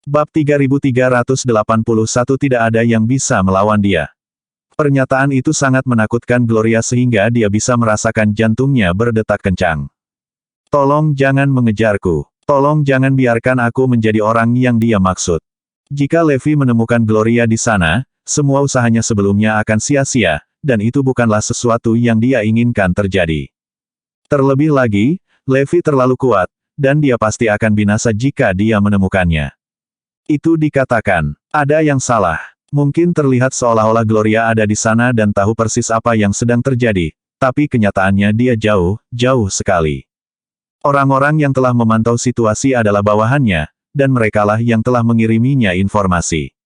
Bab 3381 tidak ada yang bisa melawan dia. Pernyataan itu sangat menakutkan Gloria sehingga dia bisa merasakan jantungnya berdetak kencang. Tolong jangan mengejarku. Tolong jangan biarkan aku menjadi orang yang dia maksud. Jika Levi menemukan Gloria di sana, semua usahanya sebelumnya akan sia-sia, dan itu bukanlah sesuatu yang dia inginkan terjadi. Terlebih lagi, Levi terlalu kuat, dan dia pasti akan binasa jika dia menemukannya. Itu dikatakan, ada yang salah. Mungkin terlihat seolah-olah Gloria ada di sana dan tahu persis apa yang sedang terjadi, tapi kenyataannya dia jauh, jauh sekali. Orang-orang yang telah memantau situasi adalah bawahannya, dan merekalah yang telah mengiriminya informasi.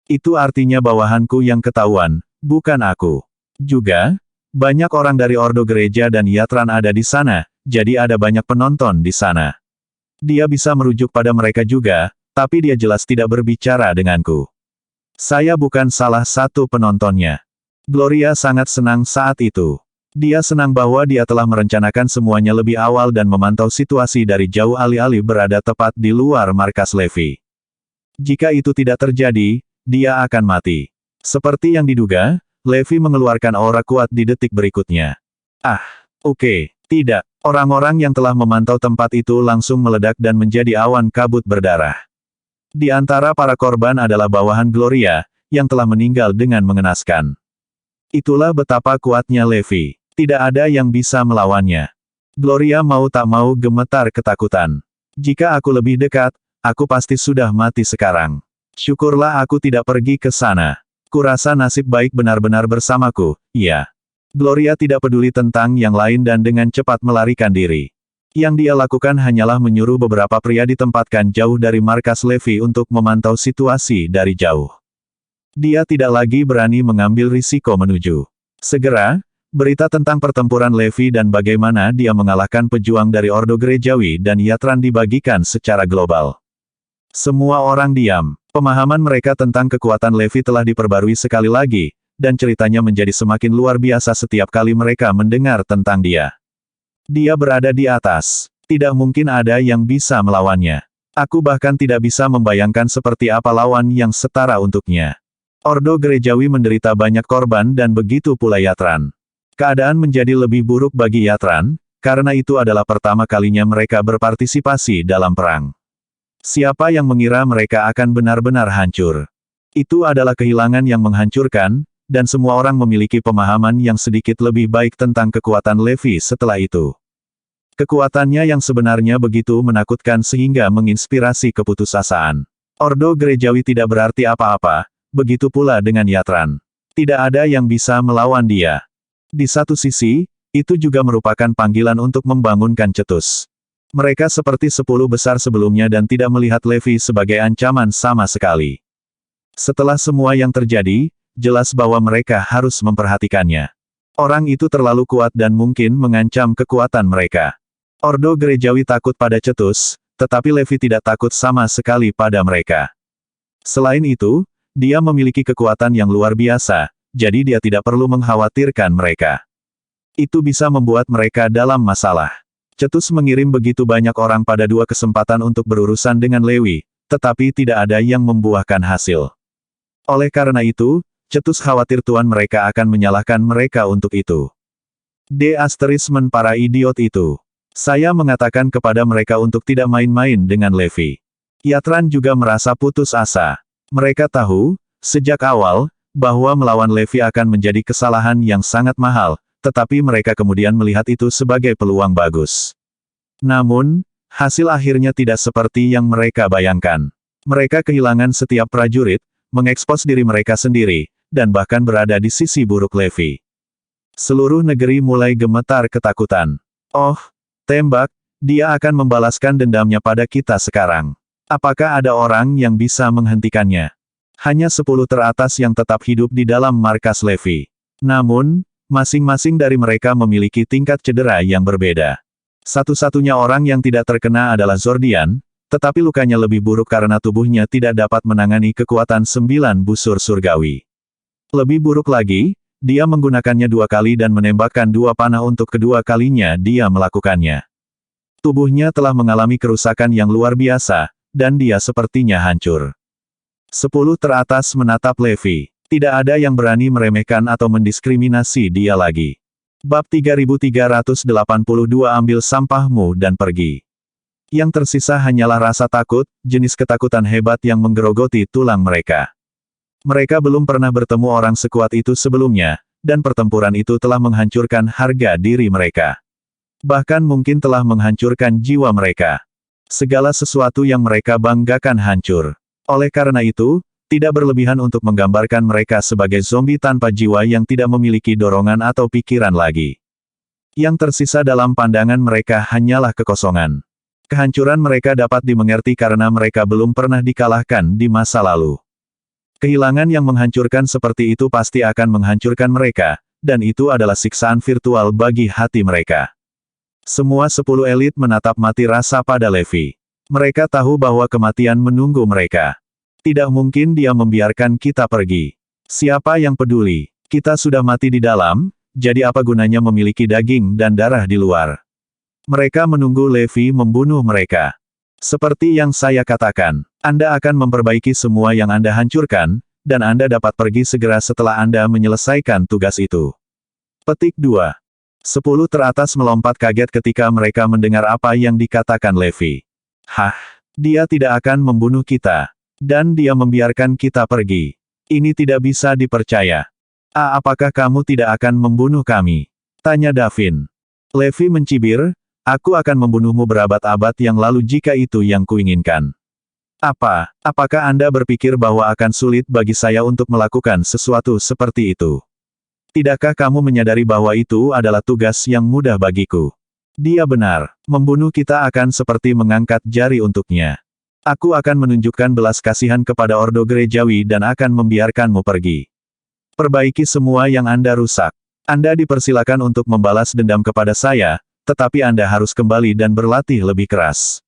Itu artinya bawahanku yang ketahuan, bukan aku. Juga, banyak orang dari Ordo Gereja dan Yatran ada di sana, jadi ada banyak penonton di sana. Dia bisa merujuk pada mereka juga, tapi dia jelas tidak berbicara denganku. Saya bukan salah satu penontonnya. Gloria sangat senang saat itu. Dia senang bahwa dia telah merencanakan semuanya lebih awal dan memantau situasi dari jauh alih-alih berada tepat di luar markas Levi. Jika itu tidak terjadi, dia akan mati. Seperti yang diduga, Levi mengeluarkan aura kuat di detik berikutnya. Oke, tidak. Orang-orang yang telah memantau tempat itu langsung meledak dan menjadi awan kabut berdarah. Di antara para korban adalah bawahan Gloria, yang telah meninggal dengan mengenaskan. Itulah betapa kuatnya Levi. Tidak ada yang bisa melawannya. Gloria mau tak mau gemetar ketakutan. Jika aku lebih dekat, aku pasti sudah mati sekarang. Syukurlah aku tidak pergi ke sana. Kurasa nasib baik benar-benar bersamaku, ya. Gloria tidak peduli tentang yang lain dan dengan cepat melarikan diri. Yang dia lakukan hanyalah menyuruh beberapa pria ditempatkan jauh dari markas Levi untuk memantau situasi dari jauh. Dia tidak lagi berani mengambil risiko menuju. Segera, berita tentang pertempuran Levi dan bagaimana dia mengalahkan pejuang dari Ordo Gerejawi dan Yatran dibagikan secara global. Semua orang diam. Pemahaman mereka tentang kekuatan Levi telah diperbarui sekali lagi, dan ceritanya menjadi semakin luar biasa setiap kali mereka mendengar tentang dia. Dia berada di atas. Tidak mungkin ada yang bisa melawannya. Aku bahkan tidak bisa membayangkan seperti apa lawan yang setara untuknya. Ordo Gerejawi menderita banyak korban dan begitu pula Yatran. Keadaan menjadi lebih buruk bagi Yatran, karena itu adalah pertama kalinya mereka berpartisipasi dalam perang. Siapa yang mengira mereka akan benar-benar hancur? Itu adalah kehilangan yang menghancurkan, dan semua orang memiliki pemahaman yang sedikit lebih baik tentang kekuatan Levi setelah itu. Kekuatannya yang sebenarnya begitu menakutkan sehingga menginspirasi keputusasaan. Ordo Gerejawi tidak berarti apa-apa, begitu pula dengan Yatran. Tidak ada yang bisa melawan dia. Di satu sisi, itu juga merupakan panggilan untuk membangunkan Cetus. Mereka seperti 10 besar sebelumnya dan tidak melihat Levi sebagai ancaman sama sekali. Setelah semua yang terjadi, jelas bahwa mereka harus memperhatikannya. Orang itu terlalu kuat dan mungkin mengancam kekuatan mereka. Ordo Gerejawi takut pada Cetus, tetapi Levi tidak takut sama sekali pada mereka. Selain itu, dia memiliki kekuatan yang luar biasa, jadi dia tidak perlu mengkhawatirkan mereka. Itu bisa membuat mereka dalam masalah. Cetus mengirim begitu banyak orang pada 2 kesempatan untuk berurusan dengan Levi, tetapi tidak ada yang membuahkan hasil. Oleh karena itu, Cetus khawatir tuan mereka akan menyalahkan mereka untuk itu. Para idiot itu. Saya mengatakan kepada mereka untuk tidak main-main dengan Levi. Yatran juga merasa putus asa. Mereka tahu, sejak awal, bahwa melawan Levi akan menjadi kesalahan yang sangat mahal, tetapi mereka kemudian melihat itu sebagai peluang bagus. Namun, hasil akhirnya tidak seperti yang mereka bayangkan. Mereka kehilangan setiap prajurit, mengekspos diri mereka sendiri, dan bahkan berada di sisi buruk Levi. Seluruh negeri mulai gemetar ketakutan. Oh, tembak, dia akan membalaskan dendamnya pada kita sekarang. Apakah ada orang yang bisa menghentikannya? Hanya 10 teratas yang tetap hidup di dalam markas Levi. Namun, masing-masing dari mereka memiliki tingkat cedera yang berbeda. Satu-satunya orang yang tidak terkena adalah Zordian, tetapi lukanya lebih buruk karena tubuhnya tidak dapat menangani kekuatan 9 busur surgawi. Lebih buruk lagi, dia menggunakannya 2 kali dan menembakkan 2 panah untuk kedua kalinya dia melakukannya. Tubuhnya telah mengalami kerusakan yang luar biasa, dan dia sepertinya hancur. 10 teratas menatap Levi. Tidak ada yang berani meremehkan atau mendiskriminasi dia lagi. Bab 3382 ambil sampahmu dan pergi. Yang tersisa hanyalah rasa takut, jenis ketakutan hebat yang menggerogoti tulang mereka. Mereka belum pernah bertemu orang sekuat itu sebelumnya, dan pertempuran itu telah menghancurkan harga diri mereka. Bahkan mungkin telah menghancurkan jiwa mereka. Segala sesuatu yang mereka banggakan hancur. Oleh karena itu, tidak berlebihan untuk menggambarkan mereka sebagai zombie tanpa jiwa yang tidak memiliki dorongan atau pikiran lagi. Yang tersisa dalam pandangan mereka hanyalah kekosongan. Kehancuran mereka dapat dimengerti karena mereka belum pernah dikalahkan di masa lalu. Kehilangan yang menghancurkan seperti itu pasti akan menghancurkan mereka, dan itu adalah siksaan virtual bagi hati mereka. Semua 10 elit menatap mati rasa pada Levi. Mereka tahu bahwa kematian menunggu mereka. Tidak mungkin dia membiarkan kita pergi. Siapa yang peduli? Kita sudah mati di dalam, jadi apa gunanya memiliki daging dan darah di luar? Mereka menunggu Levi membunuh mereka. Seperti yang saya katakan, Anda akan memperbaiki semua yang Anda hancurkan, dan Anda dapat pergi segera setelah Anda menyelesaikan tugas itu. Petik 2. 10 teratas melompat kaget ketika mereka mendengar apa yang dikatakan Levi. Hah, dia tidak akan membunuh kita. Dan dia membiarkan kita pergi. Ini tidak bisa dipercaya. Apakah kamu tidak akan membunuh kami? Tanya Davin. Levi mencibir, aku akan membunuhmu berabad-abad yang lalu jika itu yang kuinginkan. Apakah Anda berpikir bahwa akan sulit bagi saya untuk melakukan sesuatu seperti itu? Tidakkah kamu menyadari bahwa itu adalah tugas yang mudah bagiku? Dia benar. Membunuh kita akan seperti mengangkat jari untuknya. Aku akan menunjukkan belas kasihan kepada Ordo Gerejawi dan akan membiarkanmu pergi. Perbaiki semua yang Anda rusak. Anda dipersilakan untuk membalas dendam kepada saya, tetapi Anda harus kembali dan berlatih lebih keras.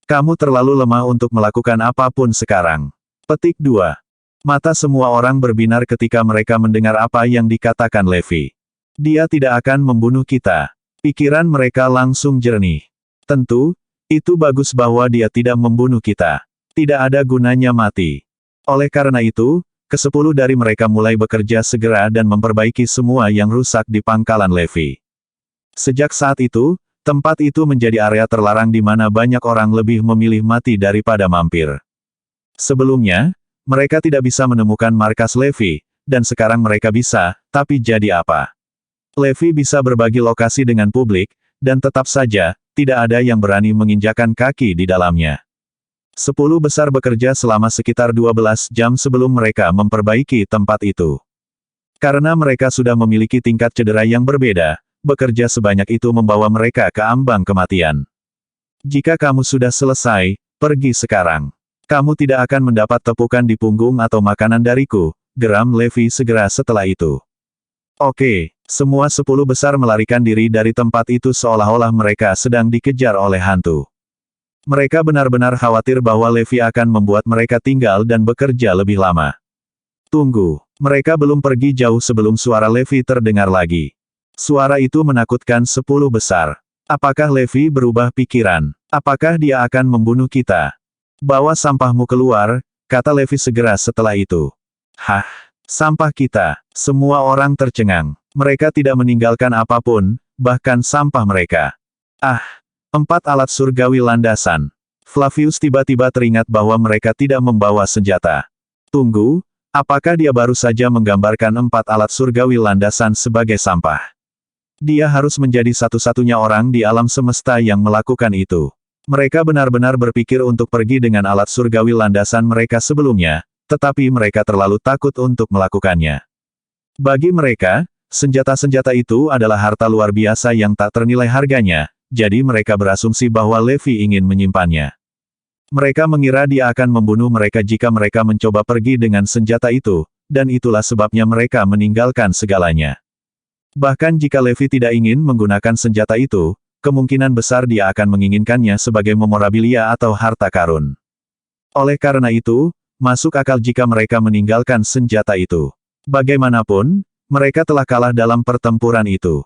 Kamu terlalu lemah untuk melakukan apapun sekarang. Petik 2. Mata semua orang berbinar ketika mereka mendengar apa yang dikatakan Levi. Dia tidak akan membunuh kita. Pikiran mereka langsung jernih. Tentu, itu bagus bahwa dia tidak membunuh kita. Tidak ada gunanya mati. Oleh karena itu, ke-10 dari mereka mulai bekerja segera dan memperbaiki semua yang rusak di pangkalan Levi. Sejak saat itu, tempat itu menjadi area terlarang di mana banyak orang lebih memilih mati daripada mampir. Sebelumnya, mereka tidak bisa menemukan markas Levi, dan sekarang mereka bisa, tapi jadi apa? Levi bisa berbagi lokasi dengan publik, dan tetap saja, tidak ada yang berani menginjakan kaki di dalamnya. 10 besar bekerja selama sekitar 12 jam sebelum mereka memperbaiki tempat itu. Karena mereka sudah memiliki tingkat cedera yang berbeda, bekerja sebanyak itu membawa mereka ke ambang kematian. Jika kamu sudah selesai, pergi sekarang. Kamu tidak akan mendapat tepukan di punggung atau makanan dariku, geram Levi segera setelah itu. Oke, semua 10 besar melarikan diri dari tempat itu seolah-olah mereka sedang dikejar oleh hantu. Mereka benar-benar khawatir bahwa Levi akan membuat mereka tinggal dan bekerja lebih lama. Tunggu, mereka belum pergi jauh sebelum suara Levi terdengar lagi. Suara itu menakutkan 10 besar. Apakah Levi berubah pikiran? Apakah dia akan membunuh kita? Bawa sampahmu keluar, kata Levi segera setelah itu. Hah? Sampah kita. Semua orang tercengang. Mereka tidak meninggalkan apapun, bahkan sampah mereka. 4 alat surgawi landasan. Flavius tiba-tiba teringat bahwa mereka tidak membawa senjata. Tunggu, apakah dia baru saja menggambarkan 4 alat surgawi landasan sebagai sampah? Dia harus menjadi satu-satunya orang di alam semesta yang melakukan itu. Mereka benar-benar berpikir untuk pergi dengan alat surgawi landasan mereka sebelumnya, tetapi mereka terlalu takut untuk melakukannya. Bagi mereka, senjata-senjata itu adalah harta luar biasa yang tak ternilai harganya, jadi mereka berasumsi bahwa Levi ingin menyimpannya. Mereka mengira dia akan membunuh mereka jika mereka mencoba pergi dengan senjata itu, dan itulah sebabnya mereka meninggalkan segalanya. Bahkan jika Levi tidak ingin menggunakan senjata itu, kemungkinan besar dia akan menginginkannya sebagai memorabilia atau harta karun. Oleh karena itu, masuk akal jika mereka meninggalkan senjata itu. Bagaimanapun, mereka telah kalah dalam pertempuran itu.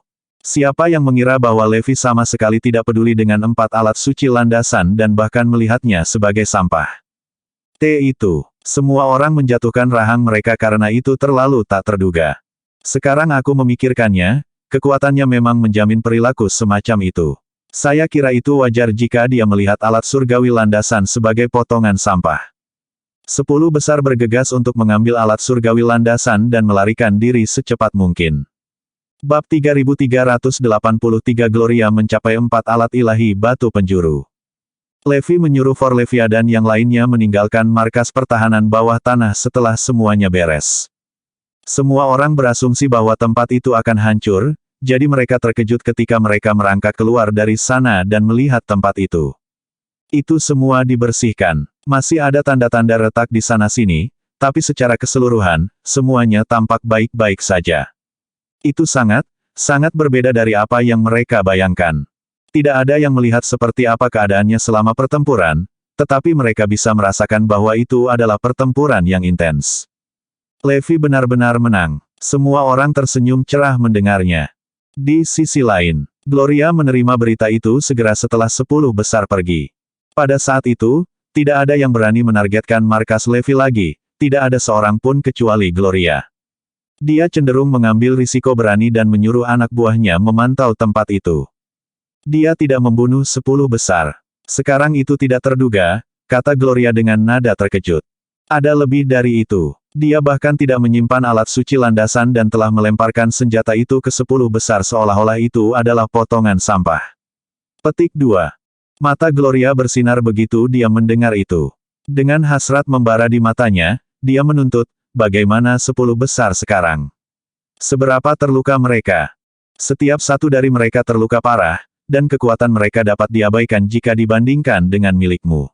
Siapa yang mengira bahwa Levi sama sekali tidak peduli dengan 4 alat suci landasan dan bahkan melihatnya sebagai sampah. Itu. Semua orang menjatuhkan rahang mereka karena itu terlalu tak terduga. Sekarang aku memikirkannya, kekuatannya memang menjamin perilaku semacam itu. Saya kira itu wajar jika dia melihat alat surgawi landasan sebagai potongan sampah. 10 besar bergegas untuk mengambil alat surgawi landasan dan melarikan diri secepat mungkin. Bab 3383 Gloria mencapai 4 alat ilahi batu penjuru. Levi menyuruh Forlevia dan yang lainnya meninggalkan markas pertahanan bawah tanah setelah semuanya beres. Semua orang berasumsi bahwa tempat itu akan hancur, jadi mereka terkejut ketika mereka merangkak keluar dari sana dan melihat tempat itu. Itu semua dibersihkan. Masih ada tanda-tanda retak di sana-sini, tapi secara keseluruhan, semuanya tampak baik-baik saja. Itu sangat berbeda dari apa yang mereka bayangkan. Tidak ada yang melihat seperti apa keadaannya selama pertempuran, tetapi mereka bisa merasakan bahwa itu adalah pertempuran yang intens. Levi benar-benar menang. Semua orang tersenyum cerah mendengarnya. Di sisi lain, Gloria menerima berita itu segera setelah 10 besar pergi. Pada saat itu, tidak ada yang berani menargetkan markas Levi lagi, tidak ada seorang pun kecuali Gloria. Dia cenderung mengambil risiko berani dan menyuruh anak buahnya memantau tempat itu. Dia tidak membunuh 10 besar. Sekarang itu tidak terduga, kata Gloria dengan nada terkejut. Ada lebih dari itu. Dia bahkan tidak menyimpan alat suci landasan dan telah melemparkan senjata itu ke 10 besar seolah-olah itu adalah potongan sampah. Petik 2. Mata Gloria bersinar begitu dia mendengar itu. Dengan hasrat membara di matanya, dia menuntut, bagaimana 10 besar sekarang? Seberapa terluka mereka? Setiap satu dari mereka terluka parah, dan kekuatan mereka dapat diabaikan jika dibandingkan dengan milikmu.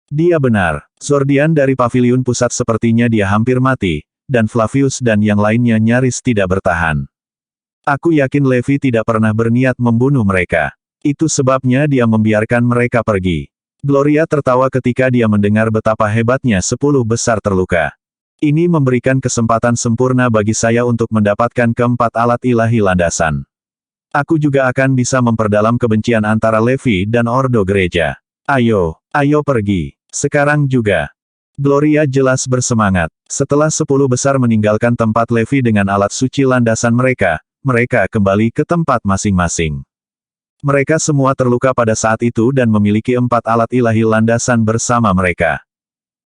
Dia benar. Zordian dari paviliun pusat sepertinya dia hampir mati, dan Flavius dan yang lainnya nyaris tidak bertahan. Aku yakin Levi tidak pernah berniat membunuh mereka. Itu sebabnya dia membiarkan mereka pergi. Gloria tertawa ketika dia mendengar betapa hebatnya 10 besar terluka. Ini memberikan kesempatan sempurna bagi saya untuk mendapatkan keempat alat ilahi landasan. Aku juga akan bisa memperdalam kebencian antara Levi dan Ordo Gereja. Ayo pergi. Sekarang juga. Gloria jelas bersemangat. Setelah 10 besar meninggalkan tempat Levi dengan alat suci landasan mereka, mereka kembali ke tempat masing-masing. Mereka semua terluka pada saat itu dan memiliki 4 alat ilahi landasan bersama mereka.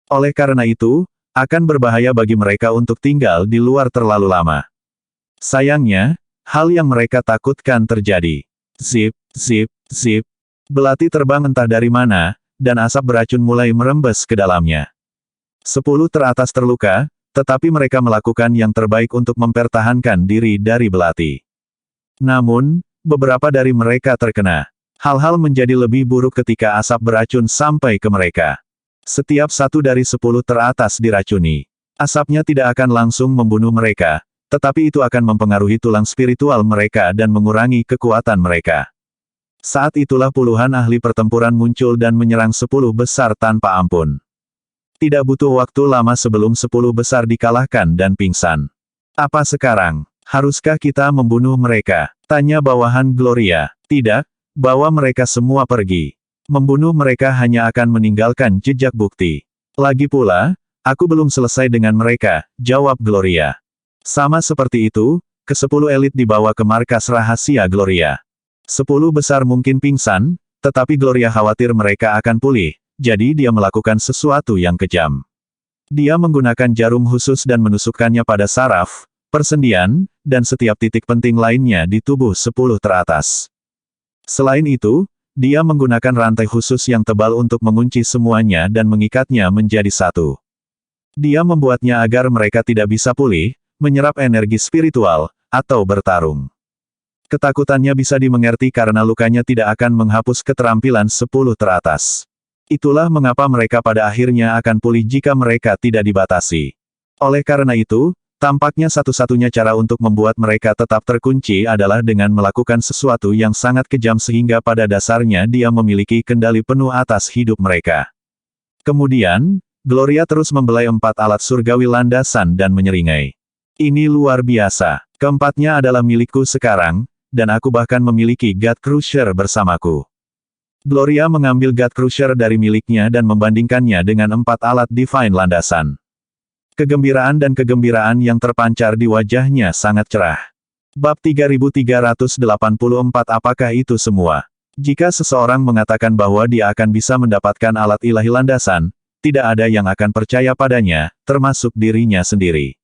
Oleh karena itu, akan berbahaya bagi mereka untuk tinggal di luar terlalu lama. Sayangnya, hal yang mereka takutkan terjadi. Zip, zip, zip. Belati terbang entah dari mana, dan asap beracun mulai merembes ke dalamnya. 10 teratas terluka, tetapi mereka melakukan yang terbaik untuk mempertahankan diri dari belati. Namun, beberapa dari mereka terkena. Hal-hal menjadi lebih buruk ketika asap beracun sampai ke mereka. Setiap satu dari 10 teratas diracuni. Asapnya tidak akan langsung membunuh mereka, tetapi itu akan mempengaruhi tulang spiritual mereka dan mengurangi kekuatan mereka. Saat itulah puluhan ahli pertempuran muncul dan menyerang 10 besar tanpa ampun. Tidak butuh waktu lama sebelum 10 besar dikalahkan dan pingsan. Apa sekarang? Haruskah kita membunuh mereka? Tanya bawahan Gloria. Tidak, bawa mereka semua pergi. Membunuh mereka hanya akan meninggalkan jejak bukti. Lagi pula, aku belum selesai dengan mereka, jawab Gloria. Sama seperti itu, ke-10 elit dibawa ke markas rahasia Gloria. 10 besar mungkin pingsan, tetapi Gloria khawatir mereka akan pulih, jadi dia melakukan sesuatu yang kejam. Dia menggunakan jarum khusus dan menusukkannya pada saraf, persendian, dan setiap titik penting lainnya di tubuh 10 teratas. Selain itu, dia menggunakan rantai khusus yang tebal untuk mengunci semuanya dan mengikatnya menjadi satu. Dia membuatnya agar mereka tidak bisa pulih, menyerap energi spiritual, atau bertarung. Ketakutannya bisa dimengerti karena lukanya tidak akan menghapus keterampilan 10 teratas. Itulah mengapa mereka pada akhirnya akan pulih jika mereka tidak dibatasi. Oleh karena itu, tampaknya satu-satunya cara untuk membuat mereka tetap terkunci adalah dengan melakukan sesuatu yang sangat kejam sehingga pada dasarnya dia memiliki kendali penuh atas hidup mereka. Kemudian, Gloria terus membelai 4 alat surgawi landasan dan menyeringai. Ini luar biasa. Keempatnya adalah milikku sekarang, dan aku bahkan memiliki God Crusher bersamaku. Gloria mengambil God Crusher dari miliknya dan membandingkannya dengan 4 alat Divine landasan. Kegembiraan dan kegembiraan yang terpancar di wajahnya sangat cerah. Bab 3384. Apakah itu semua? Jika seseorang mengatakan bahwa dia akan bisa mendapatkan alat ilahi landasan, tidak ada yang akan percaya padanya, termasuk dirinya sendiri.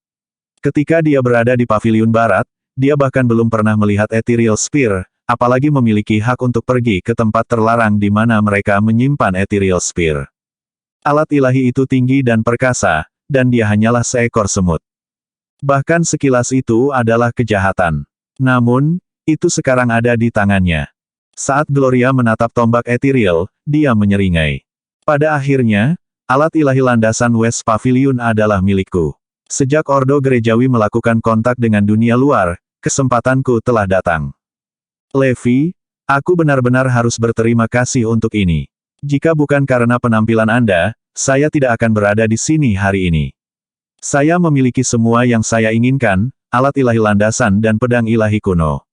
Ketika dia berada di Paviliun Barat, dia bahkan belum pernah melihat Ethereal Spear, apalagi memiliki hak untuk pergi ke tempat terlarang di mana mereka menyimpan Ethereal Spear. Alat ilahi itu tinggi dan perkasa, dan dia hanyalah seekor semut. Bahkan sekilas itu adalah kejahatan. Namun, itu sekarang ada di tangannya. Saat Gloria menatap tombak ethereal, dia menyeringai. Pada akhirnya, alat ilahi landasan West Pavilion adalah milikku. Sejak Ordo Gerejawi melakukan kontak dengan dunia luar, kesempatanku telah datang. Levi, aku benar-benar harus berterima kasih untuk ini. Jika bukan karena penampilan Anda, saya tidak akan berada di sini hari ini. Saya memiliki semua yang saya inginkan, alat ilahi landasan dan pedang ilahi kuno.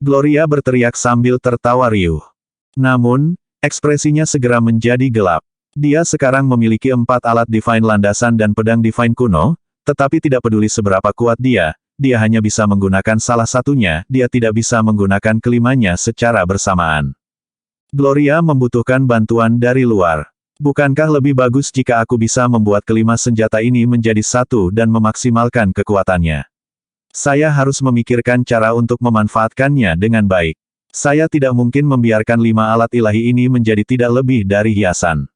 Gloria berteriak sambil tertawa riuh. Namun, ekspresinya segera menjadi gelap. Dia sekarang memiliki 4 alat Divine landasan dan pedang Divine kuno, tetapi tidak peduli seberapa kuat dia hanya bisa menggunakan salah satunya, dia tidak bisa menggunakan kelimanya secara bersamaan. Gloria membutuhkan bantuan dari luar. Bukankah lebih bagus jika aku bisa membuat kelima senjata ini menjadi satu dan memaksimalkan kekuatannya? Saya harus memikirkan cara untuk memanfaatkannya dengan baik. Saya tidak mungkin membiarkan 5 alat ilahi ini menjadi tidak lebih dari hiasan.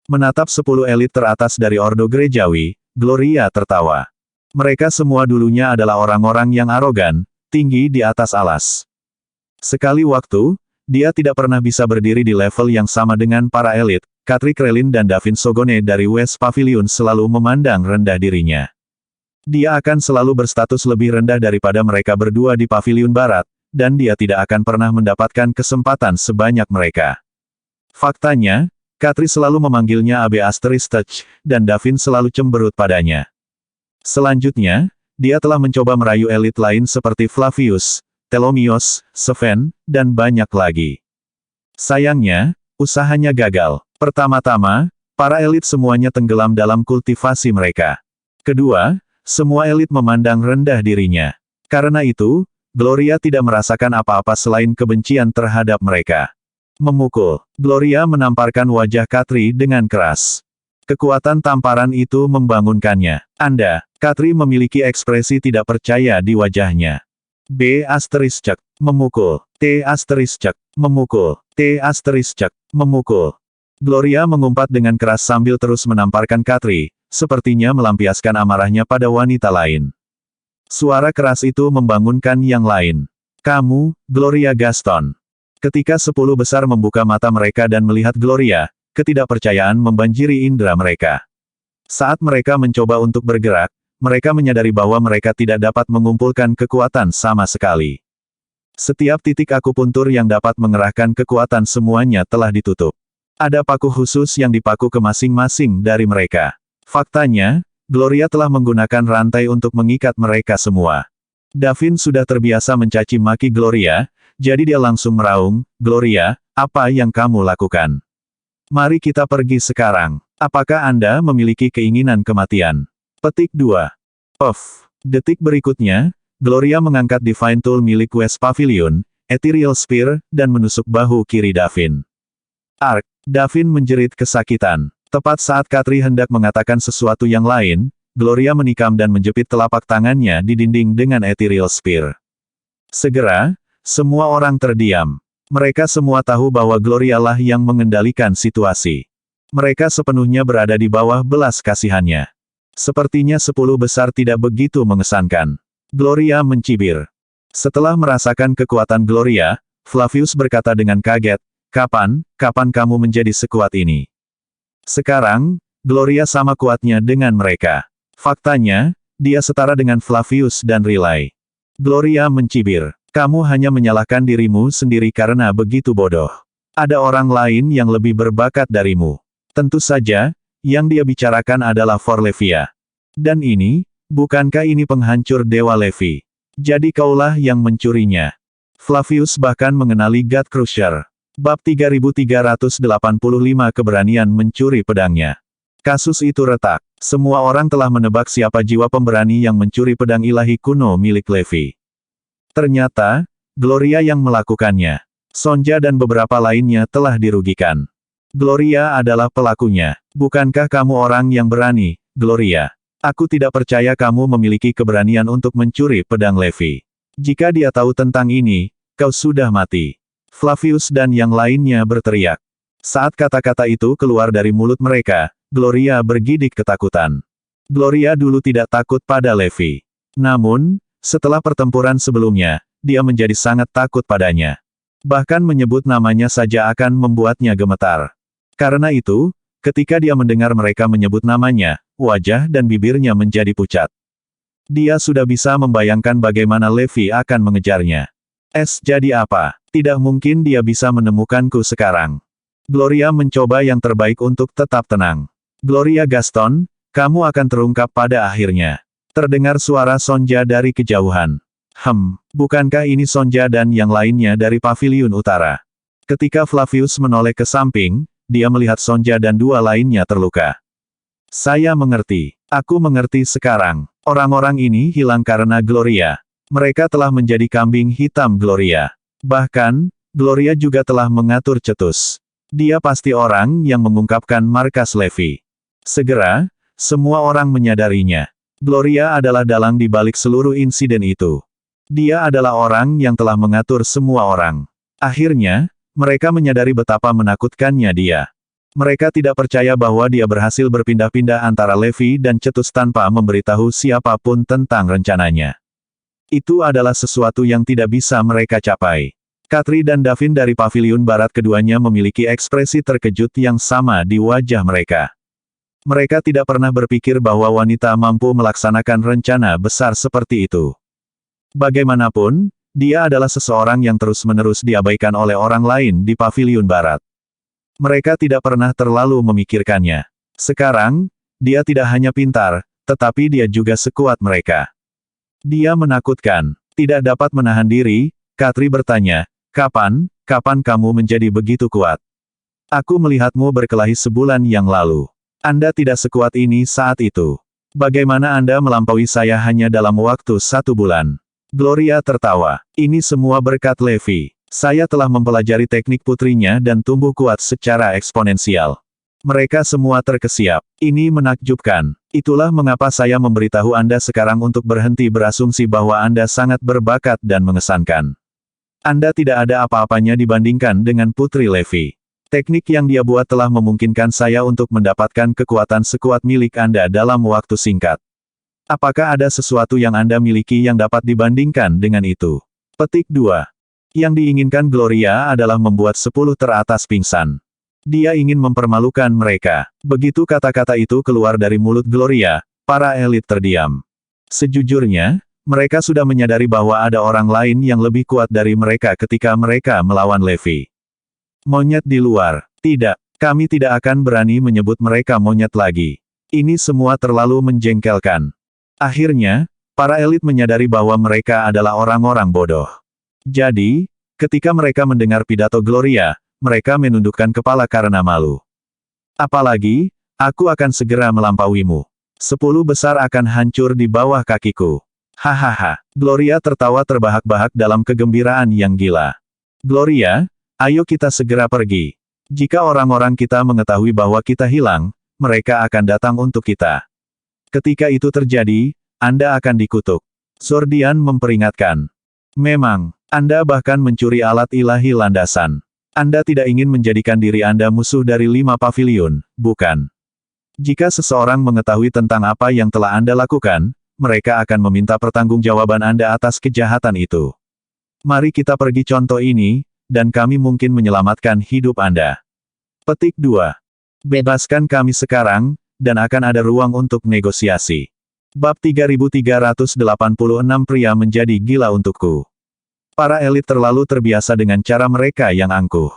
Menatap 10 elit teratas dari Ordo Gerejawi, Gloria tertawa. Mereka semua dulunya adalah orang-orang yang arogan, tinggi di atas alas. Sekali waktu, dia tidak pernah bisa berdiri di level yang sama dengan para elit. Katri Krellin dan Davin Sogone dari West Pavilion selalu memandang rendah dirinya. Dia akan selalu berstatus lebih rendah daripada mereka berdua di Pavilion Barat, dan dia tidak akan pernah mendapatkan kesempatan sebanyak mereka. Faktanya, Katri selalu memanggilnya AB Asterisk Touch, dan Davin selalu cemberut padanya. Selanjutnya, dia telah mencoba merayu elit lain seperti Flavius, Telomios, Seven, dan banyak lagi. Sayangnya, usahanya gagal. Pertama-tama, para elit semuanya tenggelam dalam kultivasi mereka. Kedua, semua elit memandang rendah dirinya. Karena itu, Gloria tidak merasakan apa-apa selain kebencian terhadap mereka. Memukul. Gloria menamparkan wajah Katri dengan keras. Kekuatan tamparan itu membangunkannya. Katri memiliki ekspresi tidak percaya di wajahnya. B asterisk cek, memukul. T asterisk cek, memukul. T asterisk cek, memukul. Gloria mengumpat dengan keras sambil terus menamparkan Katri, sepertinya melampiaskan amarahnya pada wanita lain. Suara keras itu membangunkan yang lain. Kamu, Gloria Gaston. Ketika 10 besar membuka mata mereka dan melihat Gloria, ketidakpercayaan membanjiri indera mereka. Saat mereka mencoba untuk bergerak, mereka menyadari bahwa mereka tidak dapat mengumpulkan kekuatan sama sekali. Setiap titik akupuntur yang dapat mengerahkan kekuatan semuanya telah ditutup. Ada paku khusus yang dipaku ke masing-masing dari mereka. Faktanya, Gloria telah menggunakan rantai untuk mengikat mereka semua. Davin sudah terbiasa mencaci maki Gloria, jadi dia langsung meraung, Gloria, apa yang kamu lakukan? Mari kita pergi sekarang. Apakah Anda memiliki keinginan kematian? Petik 2. Puff. Detik berikutnya, Gloria mengangkat Divine Tool milik West Pavilion, Ethereal Spear, dan menusuk bahu kiri Davin. Ark. Davin menjerit kesakitan. Tepat saat Katri hendak mengatakan sesuatu yang lain, Gloria menikam dan menjepit telapak tangannya di dinding dengan Ethereal Spear. Segera, semua orang terdiam. Mereka semua tahu bahwa Gloria lah yang mengendalikan situasi. Mereka sepenuhnya berada di bawah belas kasihannya. Sepertinya 10 besar tidak begitu mengesankan. Gloria mencibir. Setelah merasakan kekuatan Gloria, Flavius berkata dengan kaget, Kapan kamu menjadi sekuat ini? Sekarang, Gloria sama kuatnya dengan mereka. Faktanya, dia setara dengan Flavius dan Riley. Gloria mencibir. Kamu hanya menyalahkan dirimu sendiri karena begitu bodoh. Ada orang lain yang lebih berbakat darimu. Tentu saja, yang dia bicarakan adalah Forlevia. Dan ini, bukankah ini penghancur Dewa Levi? Jadi kaulah yang mencurinya. Flavius bahkan mengenali God Crusher. Bab 3385 Keberanian mencuri pedangnya. Kasus itu retak. Semua orang telah menebak siapa jiwa pemberani yang mencuri pedang ilahi kuno milik Levi. Ternyata, Gloria yang melakukannya. Sonja dan beberapa lainnya telah dirugikan. Gloria adalah pelakunya. Bukankah kamu orang yang berani, Gloria? Aku tidak percaya kamu memiliki keberanian untuk mencuri pedang Levi. Jika dia tahu tentang ini, kau sudah mati. Flavius dan yang lainnya berteriak. Saat kata-kata itu keluar dari mulut mereka, Gloria bergidik ketakutan. Gloria dulu tidak takut pada Levi. Namun, setelah pertempuran sebelumnya, dia menjadi sangat takut padanya. Bahkan menyebut namanya saja akan membuatnya gemetar. Karena itu, ketika dia mendengar mereka menyebut namanya, wajah dan bibirnya menjadi pucat. Dia sudah bisa membayangkan bagaimana Levi akan mengejarnya. Jadi apa? Tidak mungkin dia bisa menemukanku sekarang. Gloria mencoba yang terbaik untuk tetap tenang. Gloria Gaston, kamu akan terungkap pada akhirnya. Terdengar suara Sonja dari kejauhan. Bukankah ini Sonja dan yang lainnya dari paviliun utara? Ketika Flavius menoleh ke samping, dia melihat Sonja dan dua lainnya terluka. Saya mengerti. Aku mengerti sekarang. Orang-orang ini hilang karena Gloria. Mereka telah menjadi kambing hitam Gloria. Bahkan, Gloria juga telah mengatur cetus. Dia pasti orang yang mengungkapkan markas Levi. Segera, semua orang menyadarinya. Gloria adalah dalang di balik seluruh insiden itu. Dia adalah orang yang telah mengatur semua orang. Akhirnya, mereka menyadari betapa menakutkannya dia. Mereka tidak percaya bahwa dia berhasil berpindah-pindah antara Levi dan cetus tanpa memberitahu siapapun tentang rencananya. Itu adalah sesuatu yang tidak bisa mereka capai. Katri dan Davin dari paviliun barat keduanya memiliki ekspresi terkejut yang sama di wajah mereka. Mereka tidak pernah berpikir bahwa wanita mampu melaksanakan rencana besar seperti itu. Bagaimanapun, dia adalah seseorang yang terus-menerus diabaikan oleh orang lain di paviliun barat. Mereka tidak pernah terlalu memikirkannya. Sekarang, dia tidak hanya pintar, tetapi dia juga sekuat mereka. Dia menakutkan. Tidak dapat menahan diri, Katri bertanya, kapan kamu menjadi begitu kuat? Aku melihatmu berkelahi sebulan yang lalu. Anda tidak sekuat ini saat itu. Bagaimana Anda melampaui saya hanya dalam waktu 1 bulan? Gloria tertawa. Ini semua berkat Levi. Saya telah mempelajari teknik putrinya dan tumbuh kuat secara eksponensial. Mereka semua terkesiap. Ini menakjubkan. Itulah mengapa saya memberitahu Anda sekarang untuk berhenti berasumsi bahwa Anda sangat berbakat dan mengesankan. Anda tidak ada apa-apanya dibandingkan dengan Putri Levi. Teknik yang dia buat telah memungkinkan saya untuk mendapatkan kekuatan sekuat milik Anda dalam waktu singkat. Apakah ada sesuatu yang Anda miliki yang dapat dibandingkan dengan itu? Petik 2. Yang diinginkan Gloria adalah membuat 10 teratas pingsan. Dia ingin mempermalukan mereka. Begitu kata-kata itu keluar dari mulut Gloria, para elit terdiam. Sejujurnya, mereka sudah menyadari bahwa ada orang lain yang lebih kuat dari mereka ketika mereka melawan Levi. Monyet di luar. Tidak, kami tidak akan berani menyebut mereka monyet lagi. Ini semua terlalu menjengkelkan. Akhirnya, para elit menyadari bahwa mereka adalah orang-orang bodoh. Jadi, ketika mereka mendengar pidato Gloria, mereka menundukkan kepala karena malu. Apalagi, aku akan segera melampauimu. 10 besar akan hancur di bawah kakiku. Hahaha. Gloria tertawa terbahak-bahak dalam kegembiraan yang gila. Gloria, ayo kita segera pergi. Jika orang-orang kita mengetahui bahwa kita hilang, mereka akan datang untuk kita. Ketika itu terjadi, Anda akan dikutuk. Zordian memperingatkan. Memang, Anda bahkan mencuri alat ilahi landasan. Anda tidak ingin menjadikan diri Anda musuh dari 5 paviliun, bukan? Jika seseorang mengetahui tentang apa yang telah Anda lakukan, mereka akan meminta pertanggungjawaban Anda atas kejahatan itu. Mari kita pergi contoh ini, dan kami mungkin menyelamatkan hidup Anda. Petik 2. Bebaskan kami sekarang, dan akan ada ruang untuk negosiasi. Bab 3386 Pria menjadi gila untukku. Para elit terlalu terbiasa dengan cara mereka yang angkuh.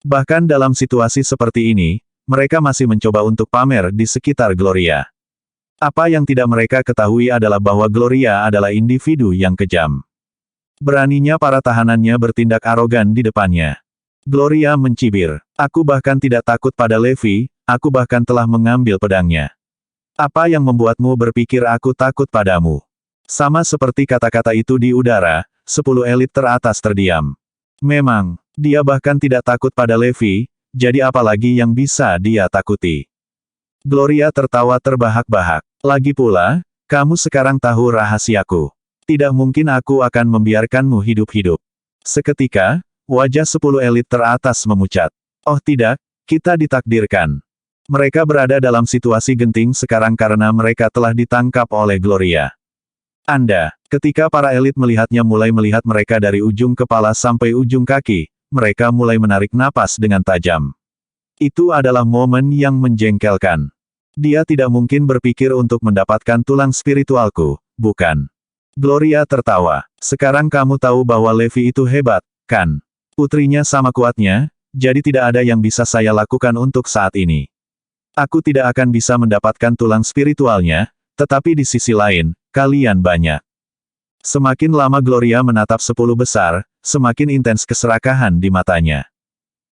Bahkan dalam situasi seperti ini, mereka masih mencoba untuk pamer di sekitar Gloria. Apa yang tidak mereka ketahui adalah bahwa Gloria adalah individu yang kejam. Beraninya para tahanannya bertindak arogan di depannya. Gloria mencibir. Aku bahkan tidak takut pada Levi, aku bahkan telah mengambil pedangnya. Apa yang membuatmu berpikir aku takut padamu? Sama seperti kata-kata itu di udara, 10 elit teratas terdiam. Memang, dia bahkan tidak takut pada Levi, jadi apalagi yang bisa dia takuti? Gloria tertawa terbahak-bahak. Lagi pula, kamu sekarang tahu rahasiaku. Tidak mungkin aku akan membiarkanmu hidup-hidup. Seketika, wajah 10 elit teratas memucat. Oh tidak, kita ditakdirkan. Mereka berada dalam situasi genting sekarang karena mereka telah ditangkap oleh Gloria. Ketika para elit melihatnya mulai melihat mereka dari ujung kepala sampai ujung kaki, mereka mulai menarik napas dengan tajam. Itu adalah momen yang menjengkelkan. Dia tidak mungkin berpikir untuk mendapatkan tulang spiritualku, bukan? Gloria tertawa. Sekarang kamu tahu bahwa Levi itu hebat, kan? Putrinya sama kuatnya, jadi tidak ada yang bisa saya lakukan untuk saat ini. Aku tidak akan bisa mendapatkan tulang spiritualnya, tetapi di sisi lain, kalian banyak. Semakin lama Gloria menatap 10 besar, semakin intens keserakahan di matanya.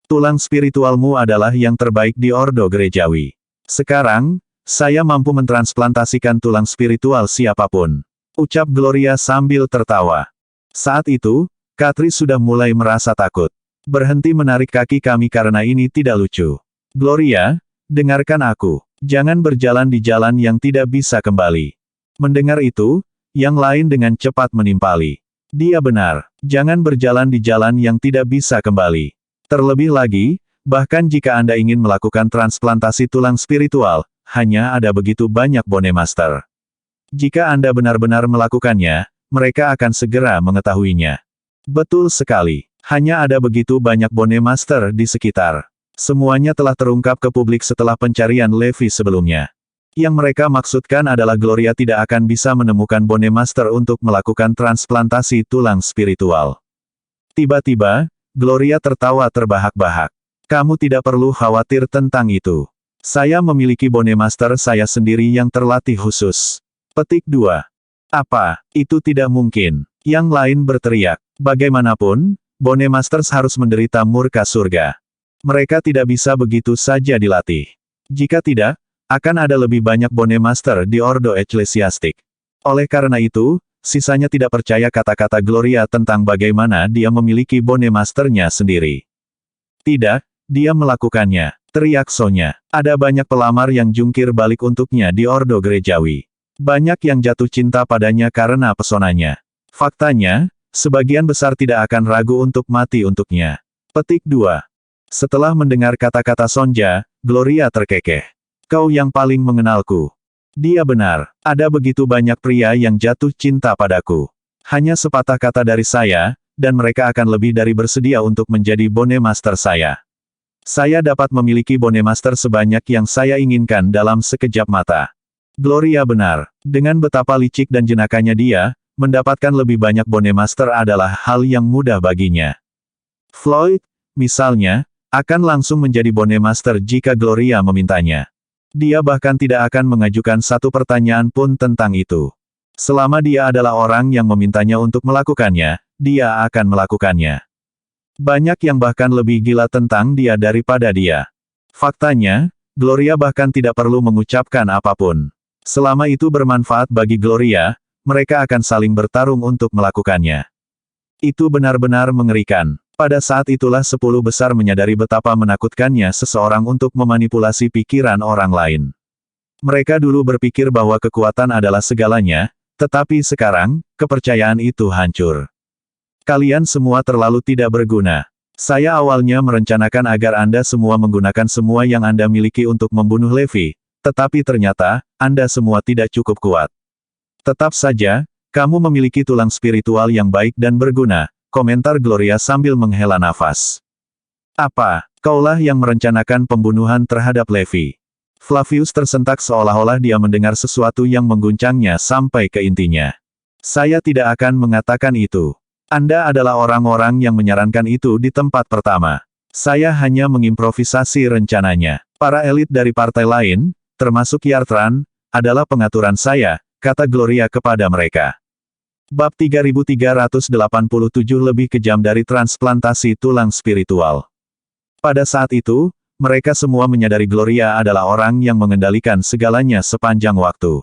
Tulang spiritualmu adalah yang terbaik di Ordo Gerejawi. Sekarang, saya mampu mentransplantasikan tulang spiritual siapapun. Ucap Gloria sambil tertawa. Saat itu, Katri sudah mulai merasa takut. Berhenti menarik kaki kami karena ini tidak lucu. Gloria, dengarkan aku. Jangan berjalan di jalan yang tidak bisa kembali. Mendengar itu, yang lain dengan cepat menimpali. Dia benar. Jangan berjalan di jalan yang tidak bisa kembali. Terlebih lagi, bahkan jika Anda ingin melakukan transplantasi tulang spiritual, hanya ada begitu banyak Bone Master. Jika Anda benar-benar melakukannya, mereka akan segera mengetahuinya. Betul sekali. Hanya ada begitu banyak Bone Master di sekitar. Semuanya telah terungkap ke publik setelah pencarian Levi sebelumnya. Yang mereka maksudkan adalah Gloria tidak akan bisa menemukan Bone Master untuk melakukan transplantasi tulang spiritual. Tiba-tiba, Gloria tertawa terbahak-bahak. Kamu tidak perlu khawatir tentang itu. Saya memiliki Bone Master saya sendiri yang terlatih khusus. Petik 2. Apa, itu tidak mungkin. Yang lain berteriak. Bagaimanapun, Bone Masters harus menderita murka surga. Mereka tidak bisa begitu saja dilatih. Jika tidak, akan ada lebih banyak Bone Master di Ordo Ecclesiastic. Oleh karena itu, sisanya tidak percaya kata-kata Gloria tentang bagaimana dia memiliki Bone Masternya sendiri. Tidak, dia melakukannya, teriak Sonya. Ada banyak pelamar yang jungkir balik untuknya di Ordo Gerejawi. Banyak yang jatuh cinta padanya karena pesonanya. Faktanya, sebagian besar tidak akan ragu untuk mati untuknya. Petik 2. Setelah mendengar kata-kata Sonja, Gloria terkekeh. Kau yang paling mengenalku. Dia benar, ada begitu banyak pria yang jatuh cinta padaku. Hanya sepatah kata dari saya, dan mereka akan lebih dari bersedia untuk menjadi Bone Master saya. Saya dapat memiliki Bone Master sebanyak yang saya inginkan dalam sekejap mata. Gloria benar, dengan betapa licik dan jenakanya dia, mendapatkan lebih banyak Bone Master adalah hal yang mudah baginya. Floyd, misalnya, akan langsung menjadi Bone Master jika Gloria memintanya. Dia bahkan tidak akan mengajukan satu pertanyaan pun tentang itu. Selama dia adalah orang yang memintanya untuk melakukannya, dia akan melakukannya. Banyak yang bahkan lebih gila tentang dia daripada dia. Faktanya, Gloria bahkan tidak perlu mengucapkan apapun. Selama itu bermanfaat bagi Gloria, mereka akan saling bertarung untuk melakukannya. Itu benar-benar mengerikan. Pada saat itulah 10 besar menyadari betapa menakutkannya seseorang untuk memanipulasi pikiran orang lain. Mereka dulu berpikir bahwa kekuatan adalah segalanya, tetapi sekarang, kepercayaan itu hancur. Kalian semua terlalu tidak berguna. Saya awalnya merencanakan agar Anda semua menggunakan semua yang Anda miliki untuk membunuh Levi, tetapi ternyata, Anda semua tidak cukup kuat. Tetap saja, kamu memiliki tulang spiritual yang baik dan berguna, komentar Gloria sambil menghela nafas. Apa, kaulah yang merencanakan pembunuhan terhadap Levi? Flavius tersentak seolah-olah dia mendengar sesuatu yang mengguncangnya sampai ke intinya. Saya tidak akan mengatakan itu. Anda adalah orang-orang yang menyarankan itu di tempat pertama. Saya hanya mengimprovisasi rencananya. Para elit dari partai lain, termasuk Yartran, adalah pengaturan saya, kata Gloria kepada mereka. Bab 3387 lebih kejam dari transplantasi tulang spiritual. Pada saat itu, mereka semua menyadari Gloria adalah orang yang mengendalikan segalanya sepanjang waktu.